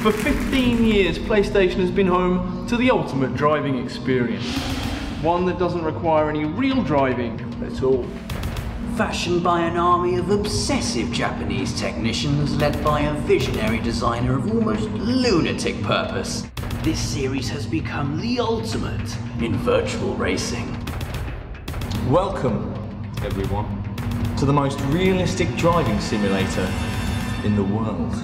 For 15 years, PlayStation has been home to the ultimate driving experience. One that doesn't require any real driving at all. Fashioned by an army of obsessive Japanese technicians led by a visionary designer of almost lunatic purpose, this series has become the ultimate in virtual racing. Welcome, everyone, to the most realistic driving simulator in the world.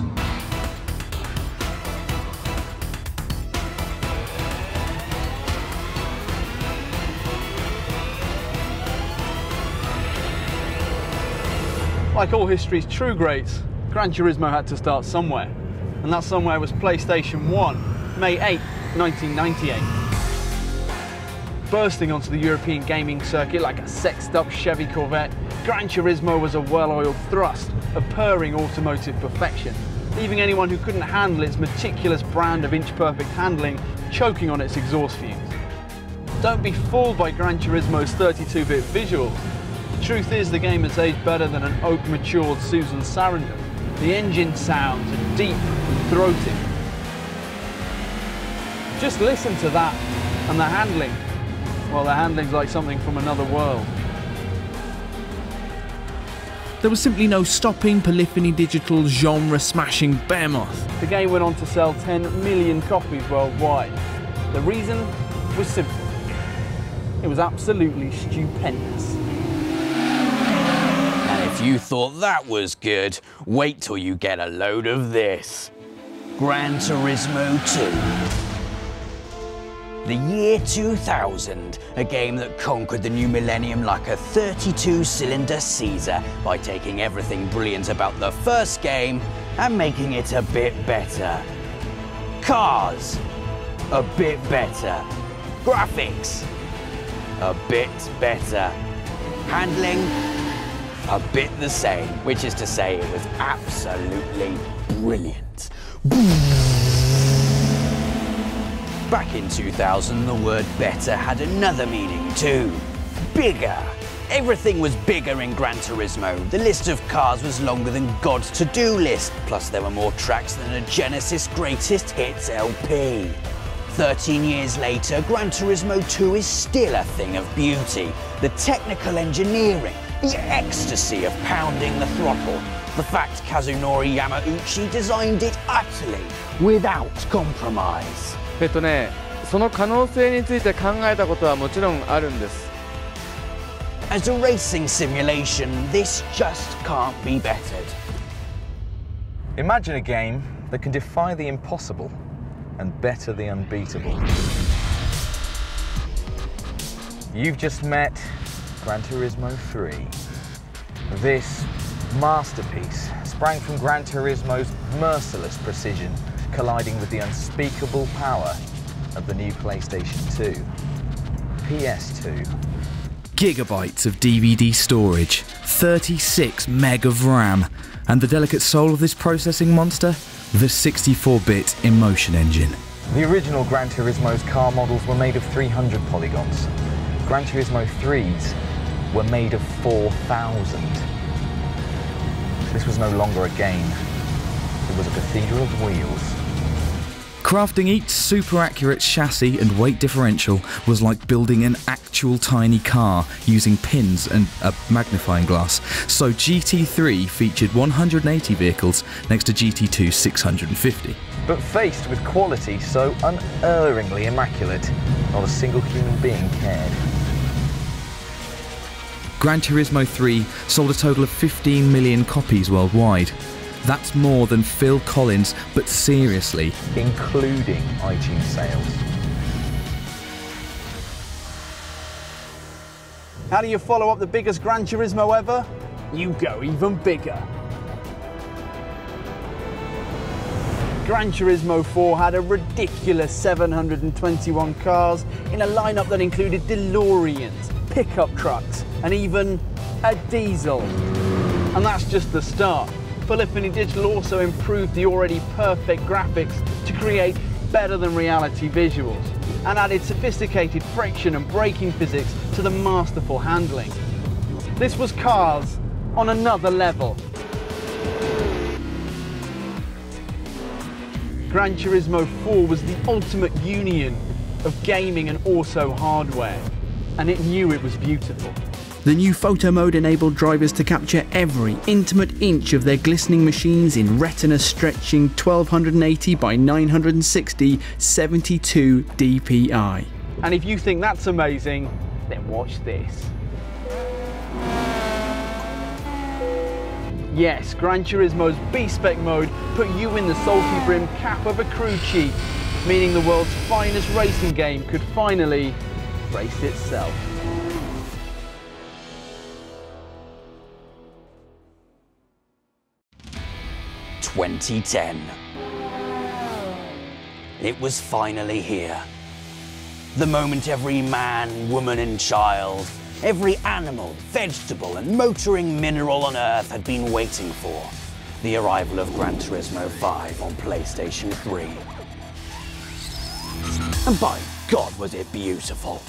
Like all history's true greats, Gran Turismo had to start somewhere. And that somewhere was PlayStation 1, May 8, 1998. Bursting onto the European gaming circuit like a sexed-up Chevy Corvette, Gran Turismo was a well-oiled thrust of purring automotive perfection, leaving anyone who couldn't handle its meticulous brand of inch-perfect handling choking on its exhaust fumes. Don't be fooled by Gran Turismo's 32-bit visuals. The truth is, the game has aged better than an oak-matured Susan Sarandon. The engine sounds are deep and throaty. Just listen to that, and the handling. Well, the handling's like something from another world. There was simply no stopping Polyphony Digital's genre-smashing behemoth. The game went on to sell 10 million copies worldwide. The reason was simple. It was absolutely stupendous. If you thought that was good, wait till you get a load of this. Gran Turismo 2. The year 2000, a game that conquered the new millennium like a 32-cylinder Caesar by taking everything brilliant about the first game and making it a bit better. Cars, a bit better. Graphics, a bit better. Handling, a bit the same, which is to say it was absolutely brilliant. Back in 2000, the word better had another meaning too. Bigger. Everything was bigger in Gran Turismo. The list of cars was longer than God's to-do list, plus there were more tracks than a Genesis Greatest Hits LP. 13 years later, Gran Turismo 2 is still a thing of beauty. The technical engineering, the ecstasy of pounding the throttle, the fact Kazunori Yamauchi designed it utterly, without compromise. その可能性について考えたことはもちろんあるんです。As a racing simulation, this just can't be bettered. Imagine a game that can defy the impossible and better the unbeatable. You've just met Gran Turismo 3. This masterpiece sprang from Gran Turismo's merciless precision, colliding with the unspeakable power of the new PlayStation 2. PS2. Gigabytes of DVD storage, 36 meg of RAM, and the delicate soul of this processing monster? The 64-bit Emotion Engine. The original Gran Turismo's car models were made of 300 polygons. Gran Turismo 3's were made of 4,000. This was no longer a game. It was a cathedral of wheels. Crafting each super accurate chassis and weight differential was like building an actual tiny car using pins and a magnifying glass. So GT3 featured 180 vehicles next to GT2's 650. But faced with quality so unerringly immaculate, not a single human being cared. Gran Turismo 3 sold a total of 15 million copies worldwide. That's more than Phil Collins, but seriously. Including iTunes sales. How do you follow up the biggest Gran Turismo ever? You go even bigger. Gran Turismo 4 had a ridiculous 721 cars in a lineup that included DeLoreans, pickup trucks, and even a diesel. And that's just the start. Polyphony Digital also improved the already perfect graphics to create better than reality visuals, and added sophisticated friction and braking physics to the masterful handling. This was cars on another level. Gran Turismo 4 was the ultimate union of gaming and also hardware, and it knew it was beautiful. The new photo mode enabled drivers to capture every intimate inch of their glistening machines in retina stretching 1280 by 960 72 dpi. And if you think that's amazing, then watch this. Yes, Gran Turismo's B-Spec mode put you in the salty brim cap of a crew chief, meaning the world's finest racing game could finally race itself. (2010). It was finally here. The moment every man, woman and child, every animal, vegetable and motoring mineral on Earth had been waiting for. The arrival of Gran Turismo 5 on PlayStation 3. And by God was it beautiful.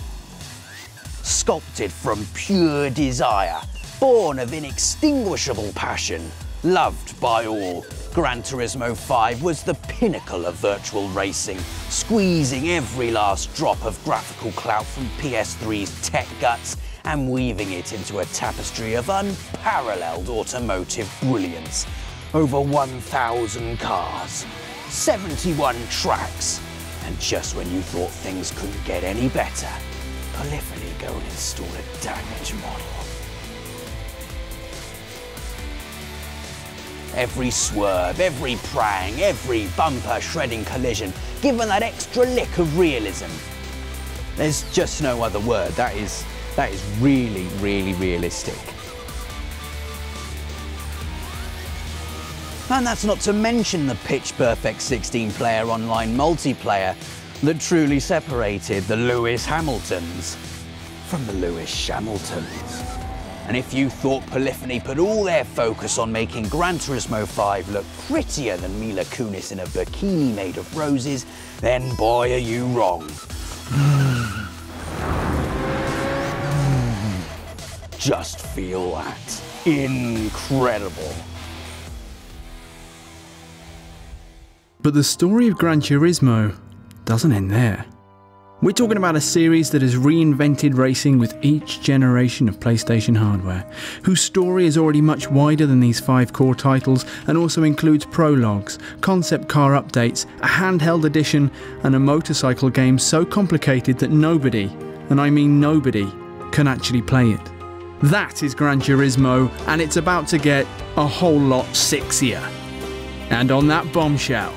Sculpted from pure desire, born of inextinguishable passion, loved by all, Gran Turismo 5 was the pinnacle of virtual racing, squeezing every last drop of graphical clout from PS3's tech guts and weaving it into a tapestry of unparalleled automotive brilliance. Over 1,000 cars, 71 tracks, and just when you thought things couldn't get any better, Polyphony go and install a damaged model. Every swerve, every prang, every bumper shredding collision, given that extra lick of realism. There's just no other word. That is really, really realistic. And that's not to mention the pitch-perfect 16-player online multiplayer that truly separated the Lewis Hamiltons from the Lewis Shamiltons. And if you thought Polyphony put all their focus on making Gran Turismo 5 look prettier than Mila Kunis in a bikini made of roses, then boy are you wrong. Just feel that. Incredible. But the story of Gran Turismo doesn't end there. We're talking about a series that has reinvented racing with each generation of PlayStation hardware, whose story is already much wider than these 5 core titles and also includes prologues, concept car updates, a handheld edition and a motorcycle game so complicated that nobody, and I mean nobody, can actually play it. That is Gran Turismo, and it's about to get a whole lot sexier. And on that bombshell,